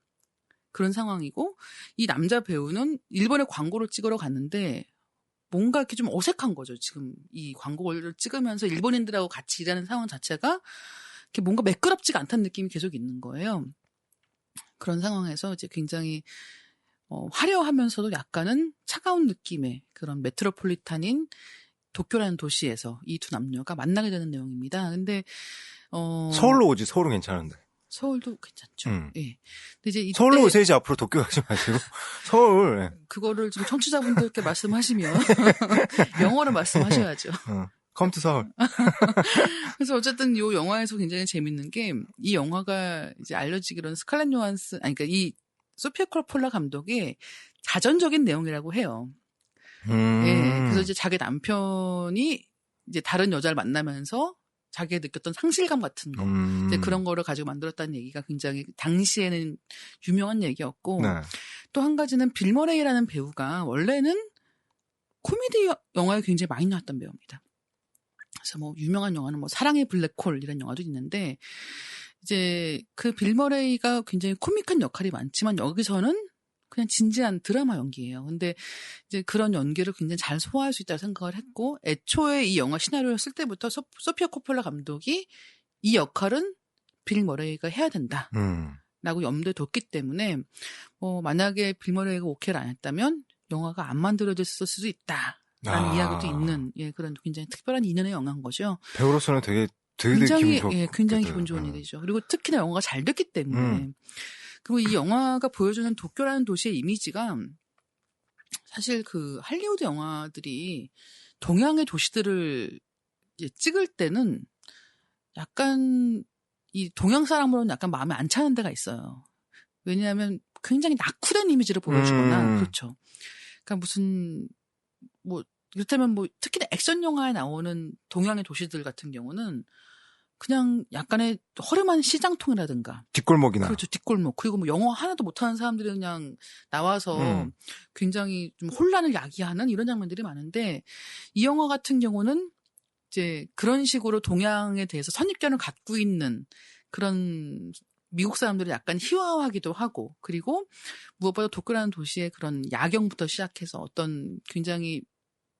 그런 상황이고 이 남자 배우는 일본에 광고를 찍으러 갔는데 뭔가 이렇게 좀 어색한 거죠. 지금 이 광고를 찍으면서 일본인들하고 같이 일하는 상황 자체가 이렇게 뭔가 매끄럽지가 않다는 느낌이 계속 있는 거예요. 그런 상황에서 이제 굉장히 화려하면서도 약간은 차가운 느낌의 그런 메트로폴리탄인 도쿄라는 도시에서 이 두 남녀가 만나게 되는 내용입니다. 근데 서울로 오지. 서울은 괜찮은데. 서울도 괜찮죠. 예. 근데 이제 이때 서울로 오세요지 앞으로 도쿄 가지 마시고 서울. 예. 그거를 지금 청취자분들께 말씀하시면 영어로 말씀하셔야죠. 컴투 서울. 그래서 어쨌든 이 영화에서 굉장히 재밌는 게 이 영화가 이제 알려지기로는 스칼렛 요한슨 그러니까 이 소피아 코폴라 감독의 자전적인 내용이라고 해요. 예. 그래서 이제 자기 남편이 이제 다른 여자를 만나면서 자기가 느꼈던 상실감 같은 거. 이제 그런 거를 가지고 만들었다는 얘기가 굉장히 당시에는 유명한 얘기였고 네. 또 한 가지는 빌 머레이라는 배우가 원래는 코미디 영화에 굉장히 많이 나왔던 배우입니다. 그래서 뭐 유명한 영화는 뭐 사랑의 블랙홀 이런 영화도 있는데 이제 그 빌 머레이가 굉장히 코믹한 역할이 많지만 여기서는 그냥 진지한 드라마 연기예요. 근데 이제 그런 연기를 굉장히 잘 소화할 수 있다고 생각을 했고 애초에 이 영화 시나리오를 쓸 때부터 소피아 코폴라 감독이 이 역할은 빌 머레이가 해야 된다. 라고 염두에 뒀기 때문에 만약에 빌 머레이가 오케이를 안 했다면 영화가 안 만들어졌을 수도 있다라는 이야기도 있는 그런 굉장히 특별한 인연의 영화인 거죠. 배우로서는 되게 굉장히 기분 굉장히 기분 좋은 일이죠. 그리고 특히나 영화가 잘 됐기 때문에 그리고 이 영화가 보여주는 도쿄라는 도시의 이미지가 사실 그 할리우드 영화들이 동양의 도시들을 이제 찍을 때는 약간 이 동양 사람으로는 약간 마음에 안 차는 데가 있어요. 왜냐하면 굉장히 낙후된 이미지를 보여주거나 그렇죠. 그러니까 무슨 뭐 그렇다면 뭐 특히나 액션 영화에 나오는 동양의 도시들 같은 경우는 그냥 약간의 허름한 시장통이라든가 뒷골목이나 그렇죠. 뒷골목. 그리고 뭐 영어 하나도 못하는 사람들이 그냥 나와서 굉장히 좀 혼란을 야기하는 이런 장면들이 많은데 이 영화 같은 경우는 이제 그런 식으로 동양에 대해서 선입견을 갖고 있는 그런 미국 사람들을 약간 희화화하기도 하고 그리고 무엇보다 도쿄라는 도시의 그런 야경부터 시작해서 어떤 굉장히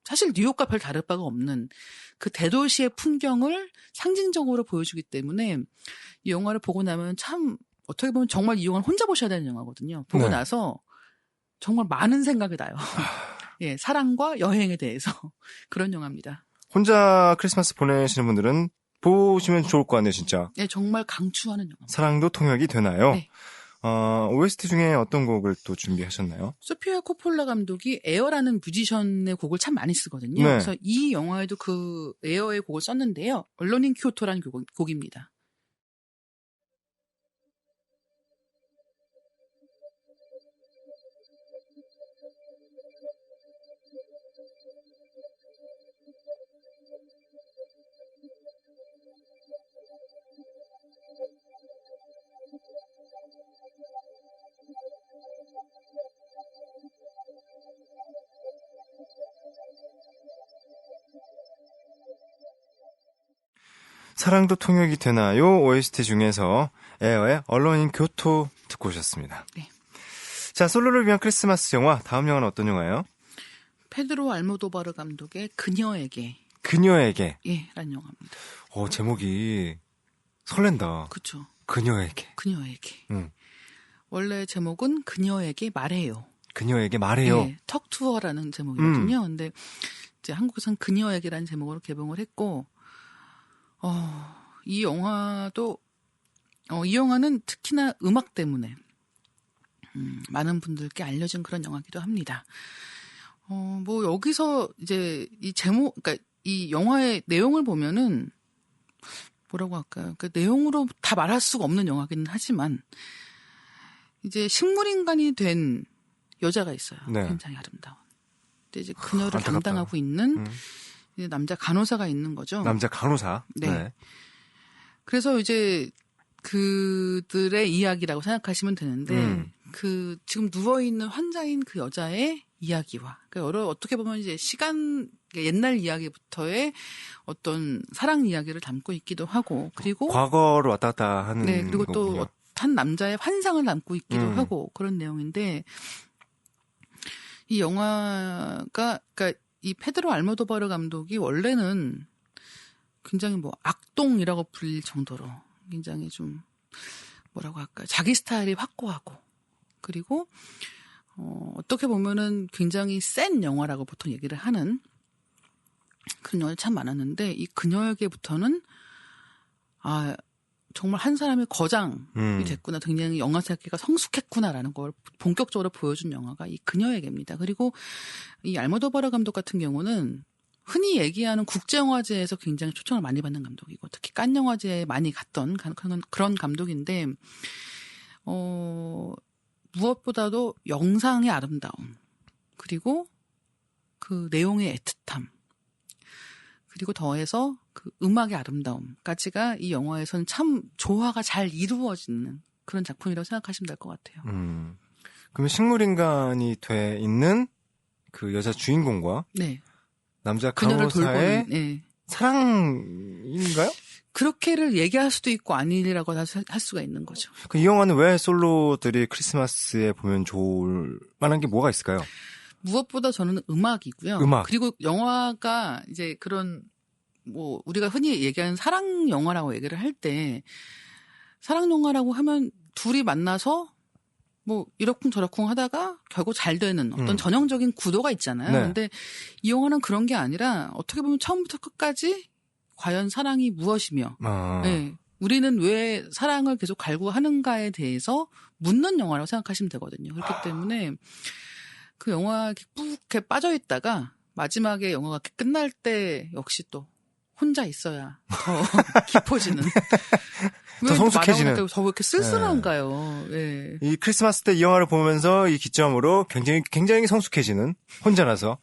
사실 뉴욕과 별 다를 바가 없는 그 대도시의 풍경을 상징적으로 보여주기 때문에 이 영화를 보고 나면 참 어떻게 보면 정말 이 영화는 혼자 보셔야 되는 영화거든요. 보고 나서 정말 많은 생각이 나요. 예, 사랑과 여행에 대해서 그런 영화입니다. 혼자 크리스마스 보내시는 분들은 보시면 좋을 것 같네요, 진짜. 네, 정말 강추하는 영화입니다. 사랑도 통역이 되나요? 네. OST 중에 어떤 곡을 또 준비하셨나요? 소피아 코폴라 감독이 에어라는 뮤지션의 곡을 참 많이 쓰거든요. 네. 그래서 이 영화에도 그 에어의 곡을 썼는데요. 언론인 큐오토라는 곡입니다. 사랑도 통역이 되나요? OST 중에서 에어의 언론인 교토 듣고 오셨습니다. 네. 자, 솔로를 위한 크리스마스 영화, 다음 영화는 어떤 영화예요? 페드로 알모도바르 감독의 그녀에게. 그녀에게. 예, 라는 영화입니다. 제목이 설렌다. 그렇죠. 그녀에게. 그녀에게. 응. 원래 제목은 그녀에게 말해요. 그녀에게 말해요. 네, 턱투어라는 제목이거든요. 근데 이제 한국에선 그녀에게라는 제목으로 개봉을 했고, 이 영화도, 이 영화는 특히나 음악 때문에, 많은 분들께 알려진 그런 영화기도 합니다. 뭐, 여기서 이제 이 제목, 그러니까 이 영화의 내용을 보면은, 뭐라고 할까요? 그 내용으로 다 말할 수가 없는 영화기는 하지만, 이제 식물인간이 된 여자가 있어요. 네. 굉장히 아름다운. 근데 이제 그녀를 안타깝다. 담당하고 있는 이제 남자 간호사가 있는 거죠. 남자 간호사. 네. 그래서 이제 그들의 이야기라고 생각하시면 되는데 그 지금 누워 있는 환자인 그 여자의 이야기와 그러니까 어떻게 보면 이제 옛날 이야기부터의 어떤 사랑 이야기를 담고 있기도 하고 그리고 과거로 왔다 갔다 하는 네 그리고 거군요. 또 한 남자의 환상을 담고 있기도 하고 그런 내용인데 이 영화가 그러니까 이 페드로 알모도바르 감독이 원래는 굉장히 뭐 악동이라고 불릴 정도로 굉장히 좀 뭐라고 할까요? 자기 스타일이 확고하고 그리고 어떻게 보면은 굉장히 센 영화라고 보통 얘기를 하는 그런 영화가 참 많았는데 이 그녀에게부터는 정말 한 사람의 거장이 됐구나. 굉장히 영화 세계가 성숙했구나라는 걸 본격적으로 보여준 영화가 이 그녀에게입니다. 그리고 이 알모도바르 감독 같은 경우는 흔히 얘기하는 국제영화제에서 굉장히 초청을 많이 받는 감독이고 특히 칸 영화제에 많이 갔던 그런 감독인데 무엇보다도 영상의 아름다움 그리고 그 내용의 애틋함 그리고 더해서 그 음악의 아름다움까지가 이 영화에서는 참 조화가 잘 이루어지는 그런 작품이라고 생각하시면 될 것 같아요. 그러면 식물인간이 돼 있는 그 여자 주인공과 네. 남자 그녀를 간호사의 돌보는, 네. 사랑인가요? 그렇게를 얘기할 수도 있고 아니라고 할 수가 있는 거죠. 이 영화는 왜 솔로들이 크리스마스에 보면 좋을 만한 게 뭐가 있을까요? 무엇보다 저는 음악이고요. 음악. 그리고 영화가 이제 그런 뭐 우리가 흔히 얘기하는 사랑 영화라고 얘기를 할 때 사랑 영화라고 하면 둘이 만나서 뭐 이러쿵저러쿵 하다가 결국 잘 되는 어떤 전형적인 구도가 있잖아요. 네. 근데 이 영화는 그런 게 아니라 어떻게 보면 처음부터 끝까지 과연 사랑이 무엇이며 네. 우리는 왜 사랑을 계속 갈구하는가에 대해서 묻는 영화라고 생각하시면 되거든요. 그렇기 때문에 그 영화에 푹 이렇게 빠져있다가 마지막에 영화가 끝날 때 역시 또 혼자 있어야 더 깊어지는. 더 성숙해지는. 더 이렇게 쓸쓸한가요? 네. 이 크리스마스 때 이 영화를 보면서 이 기점으로 굉장히 성숙해지는 혼자라서.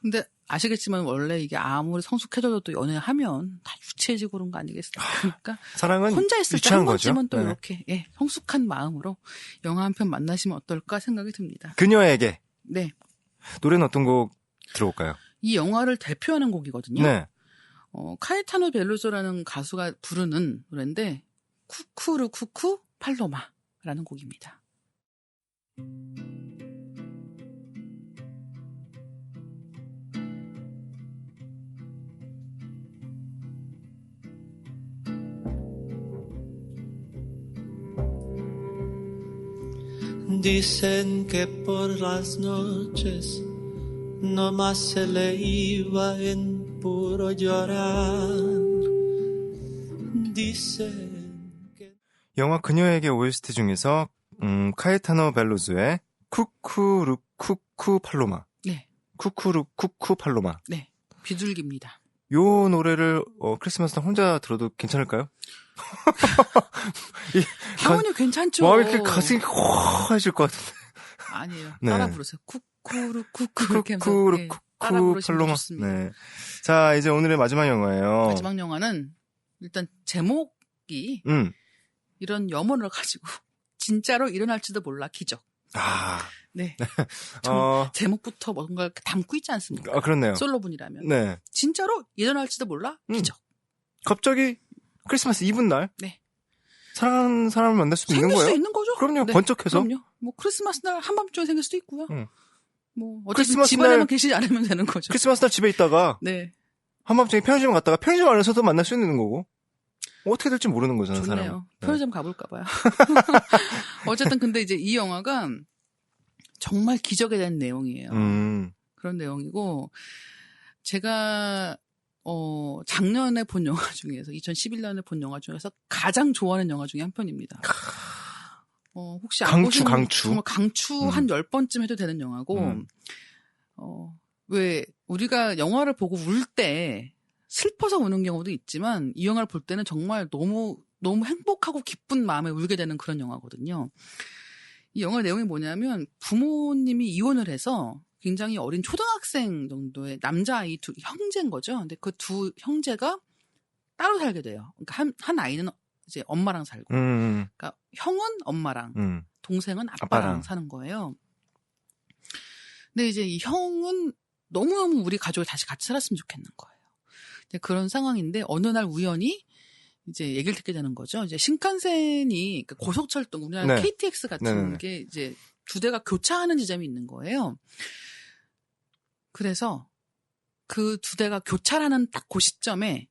근데 아시겠지만 원래 이게 아무리 성숙해져도 또 연애하면 다 유치해지고 그런 거 아니겠습니까? 그러니까 사랑은 혼자 있을 때 유치한 한 번쯤은 거죠. 또 네. 이렇게 예, 성숙한 마음으로 영화 한 편 만나시면 어떨까 생각이 듭니다. 그녀에게 네. 노래는 어떤 곡 들어올까요? 이 영화를 대표하는 곡이거든요. 네. 카에타노 벨루소라는 가수가 부르는 노래인데 쿠쿠르 쿠쿠 팔로마라는 곡입니다. Dicen que por las noches no más se le iba en puro llorar. Dicen que... 영화 그녀에게 OST 중에서 카에타노 벨로즈의 쿠쿠르쿠쿠 팔로마. 네. 쿠쿠르쿠쿠 팔로마. 네. 비둘기입니다. 요 노래를 크리스마스 날 혼자 들어도 괜찮을까요? 당연히 괜찮죠. 마음이 이렇게 가슴이 허해질 것 같은데. 아니에요. 네. 따라 부르세요. 쿠쿠르 쿠쿠 이렇게 하면서 네, 따라 쿠쿠르쿠쿠 부르시면 팔로마. 좋습니다. 네. 자, 이제 오늘의 마지막 영화예요. 마지막 영화는 일단 제목이 이런 염원을 가지고 진짜로 일어날지도 몰라 기적. 아. 네. 제목부터 뭔가 담고 있지 않습니까? 그렇네요. 솔로분이라면. 네. 진짜로 일어날지도 몰라 기적. 갑자기 크리스마스 이브 날. 네. 사랑하는 사람을 만날 수도 있는 생길 거예요? 수 있는 거죠. 그럼요. 네. 번쩍해서. 그럼요. 뭐 크리스마스 날 한밤중에 생길 수도 있고요. 뭐 어차피 크리스마스 집안에만 날- 계시지 않으면 되는 거죠. 크리스마스 날 집에 있다가 네. 한밤중에 편의점 갔다가 편의점 안에서도 만날 수 있는 거고. 어떻게 될지 모르는 거잖아요, 사람은. 좋네요. 네. 편의점 가볼까 봐요. 어쨌든 근데 이제 이 영화가 정말 기적에 대한 내용이에요. 그런 내용이고 제가 작년에 본 영화 중에서 2011년에 본 영화 중에서 가장 좋아하는 영화 중에 한 편입니다. 혹시 안 보신 강추. 정말 강추 한 10번쯤 해도 되는 영화고 왜 우리가 영화를 보고 울 때 슬퍼서 우는 경우도 있지만 이 영화를 볼 때는 정말 너무 행복하고 기쁜 마음에 울게 되는 그런 영화거든요. 이 영화 내용이 뭐냐면 부모님이 이혼을 해서 굉장히 어린 초등학생 정도의 남자아이 두 형제인 거죠. 근데 그 두 형제가 따로 살게 돼요. 그러니까 한 아이는 이제 엄마랑 살고, 그러니까 형은 엄마랑, 동생은 아빠랑 사는 거예요. 근데 이제 이 형은 너무너무 우리 가족이 다시 같이 살았으면 좋겠는 거예요. 이제 그런 상황인데 어느 날 우연히 이제 얘기를 듣게 되는 거죠. 이제 신칸센이 그러니까 고속철도 우리나라 네. KTX 같은 네네네. 게 이제 두 대가 교차하는 지점이 있는 거예요. 그래서 그 두 대가 교차하는 딱 그 시점에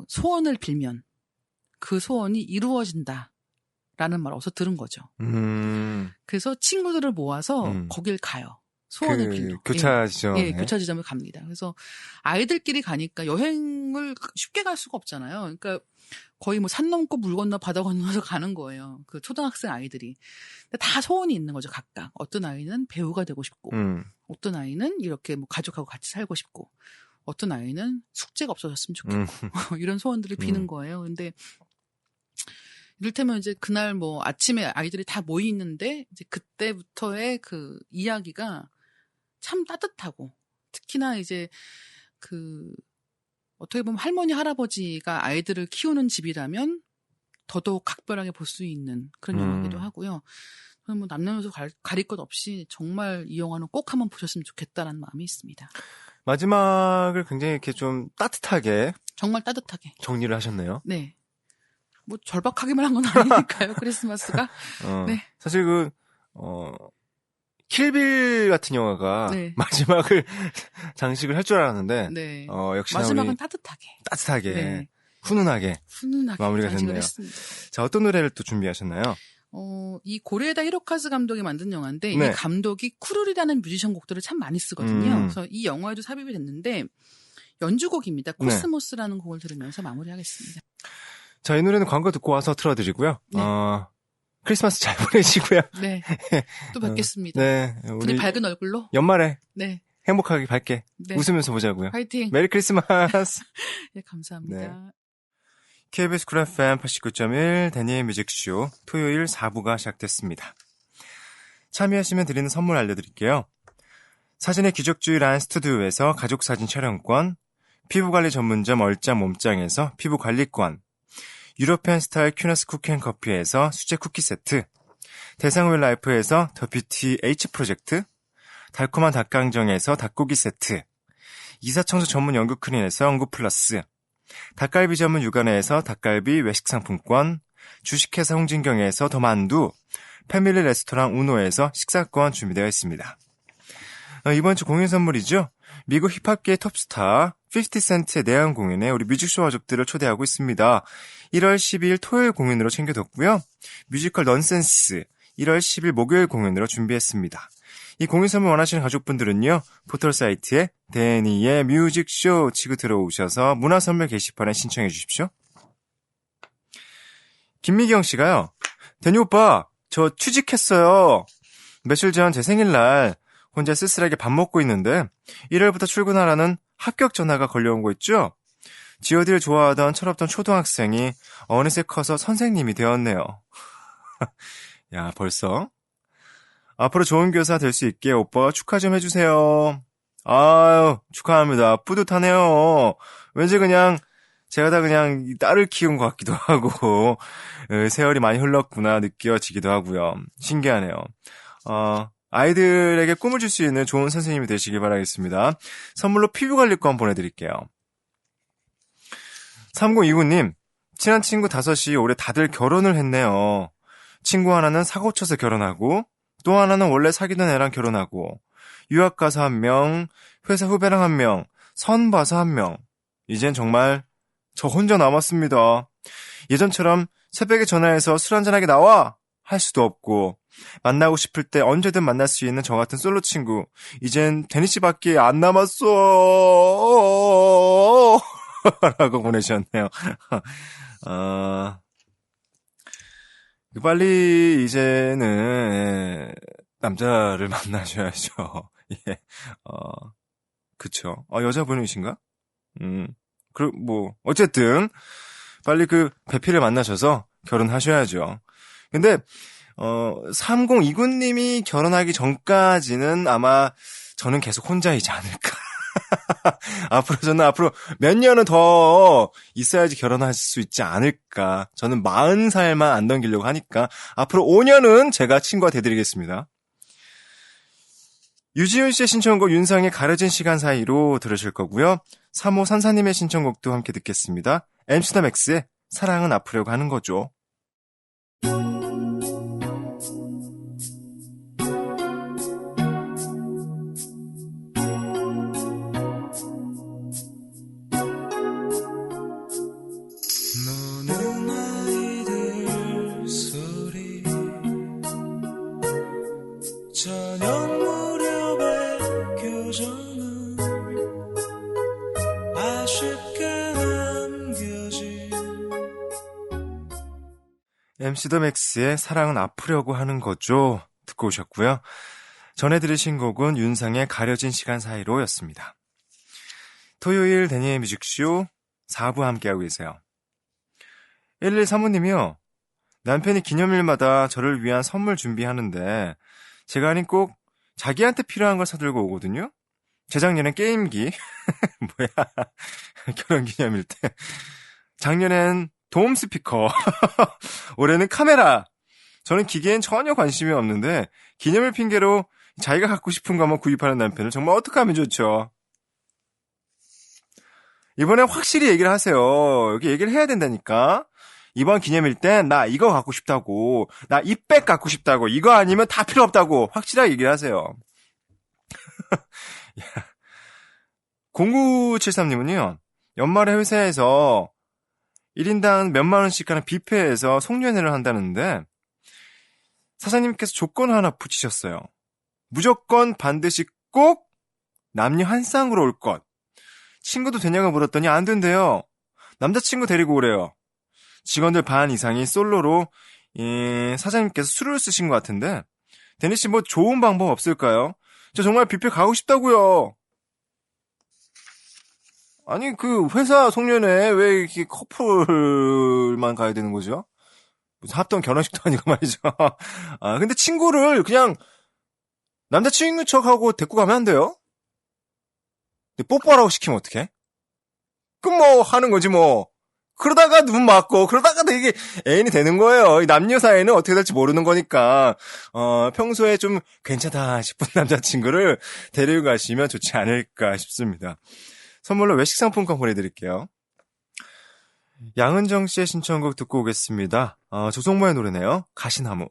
소원을 빌면 그 소원이 이루어진다라는 말을 어디서 들은 거죠. 그래서 친구들을 모아서 거길 가요. 소원을 빌려. 교차 지점. 예, 교차 지점을 갑니다. 그래서 아이들끼리 가니까 여행을 쉽게 갈 수가 없잖아요. 그러니까 거의 뭐 산 넘고 물 건너 바다 건너서 가는 거예요. 그 초등학생 아이들이. 근데 다 소원이 있는 거죠, 각각. 어떤 아이는 배우가 되고 싶고, 어떤 아이는 이렇게 뭐 가족하고 같이 살고 싶고, 어떤 아이는 숙제가 없어졌으면 좋겠고, 이런 소원들을 비는 거예요. 근데 이를테면 이제 그날 뭐 아침에 아이들이 다 모이 있는데 이제 그때부터의 그 이야기가 참 따뜻하고 특히나 이제 그 어떻게 보면 할머니, 할아버지가 아이들을 키우는 집이라면 더더욱 각별하게 볼 수 있는 그런 영화이기도 하고요. 저는 뭐 남녀노소 가릴 것 없이 정말 이 영화는 꼭 한번 보셨으면 좋겠다라는 마음이 있습니다. 마지막을 굉장히 이렇게 좀 따뜻하게 정말 따뜻하게. 정리를 하셨네요. 네. 뭐 절박하기만 한 건 아니니까요. 크리스마스가. 네. 사실 킬빌 같은 영화가 네. 마지막을 장식을 할 줄 알았는데 네. 역시나 마지막은 우리 따뜻하게 네. 훈훈하게 마무리가 장식을 됐네요. 했습니다. 자, 어떤 노래를 또 준비하셨나요? 이 고레에다 히로카즈 감독이 만든 영화인데 네. 이 감독이 쿠룰이라는 뮤지션 곡들을 참 많이 쓰거든요. 그래서 이 영화에도 삽입이 됐는데 연주곡입니다. 코스모스라는 곡을 들으면서 마무리하겠습니다. 자, 이 노래는 광고 듣고 와서 틀어드리고요. 네. 크리스마스 잘 보내시고요. 네. 또 뵙겠습니다. 네, 우리 밝은 얼굴로. 연말에 네. 행복하게 밝게 네. 웃으면서 보자고요. 화이팅. 메리 크리스마스. 네, 감사합니다. KBS 쿨 FM 89.1 데니의 뮤직쇼 토요일 4부가 시작됐습니다. 참여하시면 드리는 선물 알려드릴게요. 사진의 기적주의란 스튜디오에서 가족사진 촬영권, 피부관리 전문점 얼짱 몸짱에서 피부관리권, 유러피안 스타일 큐너스 쿠키앤커피에서 수제 쿠키 세트, 대상웰 라이프에서 더 뷰티 H 프로젝트, 달콤한 닭강정에서 닭고기 세트, 이사청소 전문 연구 크린에서 연구 플러스, 닭갈비 전문 육안에서 닭갈비 외식 상품권, 주식회사 홍진경에서 더만두, 패밀리 레스토랑 우노에서 식사권 준비되어 있습니다. 이번 주 공연 선물이죠. 미국 힙합계의 톱스타 50센트의 내한 공연에 우리 뮤직쇼 가족들을 초대하고 있습니다. 1월 12일 토요일 공연으로 챙겨뒀고요. 뮤지컬 넌센스 1월 10일 목요일 공연으로 준비했습니다. 이 공연 선물 원하시는 가족분들은요. 포털 사이트에 데니의 뮤직쇼 치고 들어오셔서 문화선물 게시판에 신청해 주십시오. 김미경 씨가요. 데니 오빠, 저 취직했어요. 며칠 전 제 생일날 혼자 쓸쓸하게 밥 먹고 있는데 1월부터 출근하라는 합격 전화가 걸려온 거 있죠? G.O.D를 좋아하던 철없던 초등학생이 어느새 커서 선생님이 되었네요. 야, 벌써? 앞으로 좋은 교사 될 수 있게 오빠가 축하 좀 해주세요. 아유, 축하합니다. 뿌듯하네요. 왠지 그냥 제가 다 그냥 딸을 키운 것 같기도 하고 세월이 많이 흘렀구나 느껴지기도 하고요. 신기하네요. 아이들에게 꿈을 줄 수 있는 좋은 선생님이 되시길 바라겠습니다. 선물로 피부관리권 보내드릴게요. 3029님, 친한 친구 5이 올해 다들 결혼을 했네요. 친구 하나는 사고 쳐서 결혼하고 또 하나는 원래 사귀던 애랑 결혼하고 유학 가서 1명, 회사 후배랑 1명, 선 봐서 1명. 이젠 정말 저 혼자 남았습니다. 예전처럼 새벽에 전화해서 술 한잔하게 나와! 할 수도 없고 만나고 싶을 때 언제든 만날 수 있는 저 같은 솔로 친구 이젠 데니씨밖에 안 남았어 라고 보내주셨네요. 빨리 이제는 남자를 만나셔야죠. 예. 그쵸. 여자분이신가? 어쨌든 빨리 그 배필을 만나셔서 결혼하셔야죠. 근데 3029님이 결혼하기 전까지는 아마 저는 계속 혼자이지 않을까. 앞으로 몇 년은 더 있어야지 결혼할 수 있지 않을까. 저는 40살만 안 넘기려고 하니까 앞으로 5년은 제가 친구가 돼드리겠습니다. 유지훈 씨의 신청곡 윤상의 가려진 시간 사이로 들으실 거고요. 3호 산사님의 신청곡도 함께 듣겠습니다. MC 더 맥스의 사랑은 아프려고 하는 거죠. MC 더 맥스의 사랑은 아프려고 하는 거죠. 듣고 오셨고요. 전에 들으신 곡은 윤상의 가려진 시간 사이로 였습니다. 토요일 데니의 뮤직쇼 4부 함께하고 계세요. 113호님이요. 남편이 기념일마다 저를 위한 선물 준비하는데 제가 아닌 꼭 자기한테 필요한 걸 사들고 오거든요. 재작년엔 게임기. 뭐야. 결혼기념일 때. 작년엔 돔 스피커. 올해는 카메라. 저는 기계엔 전혀 관심이 없는데 기념일 핑계로 자기가 갖고 싶은 것만 구입하는 남편을 정말 어떻게 하면 좋죠? 이번에 확실히 얘기를 하세요. 여기 얘기를 해야 된다니까. 이번 기념일 땐 나 이거 갖고 싶다고, 나 이 백 갖고 싶다고, 이거 아니면 다 필요 없다고 확실하게 얘기를 하세요. 0973님은요. 연말에 회사에서 1인당 몇만 원씩 하는 뷔페에서 송년회를 한다는데 사장님께서 조건 하나 붙이셨어요. 무조건 반드시 꼭 남녀 한 쌍으로 올 것. 친구도 되냐고 물었더니 안 된대요. 남자친구 데리고 오래요. 직원들 반 이상이 솔로로 사장님께서 술을 쓰신 것 같은데 데니씨 뭐 좋은 방법 없을까요? 저 정말 뷔페 가고 싶다고요. 아니 그 회사 송년회 왜 이렇게 커플만 가야 되는 거죠? 무슨 합동 결혼식도 아니고 말이죠. 아 근데 친구를 그냥 남자친구 척하고 데리고 가면 안 돼요? 근데 뽀뽀하라고 시키면 어떡해? 그럼 뭐 하는 거지 뭐. 그러다가 눈 맞고 그러다가 이게 애인이 되는 거예요. 이 남녀 사이는 어떻게 될지 모르는 거니까 평소에 좀 괜찮다 싶은 남자친구를 데리고 가시면 좋지 않을까 싶습니다. 선물로 외식 상품권 보내드릴게요. 양은정 씨의 신청곡 듣고 오겠습니다. 조성모의 노래네요. 가시나무.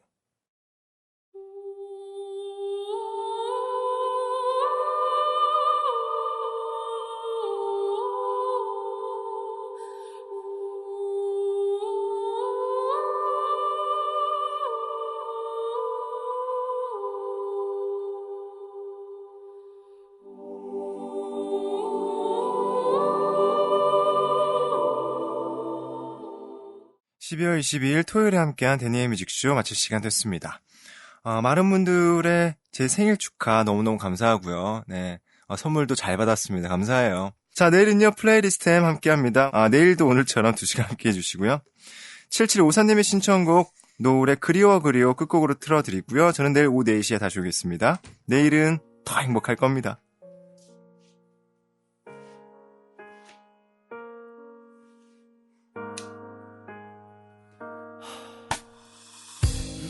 (12월 22일) 토요일에 함께한 데니의 뮤직쇼 마칠 시간 됐습니다. 많은 분들의 제 생일 축하 너무너무 감사하고요. 네, 선물도 잘 받았습니다. 감사해요. 자, 내일은요 플레이리스트 M 함께합니다. 내일도 오늘처럼 2시간 함께해 주시고요. 7754님의 신청곡 노을의 그리워 끝곡으로 틀어드리고요. 저는 내일 오후 4시에 다시 오겠습니다. 내일은 더 행복할 겁니다.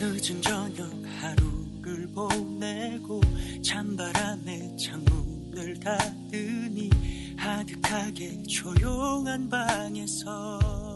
늦은 저녁 하루를 보내고 찬바람에 창문을 닫으니 아득하게 조용한 방에서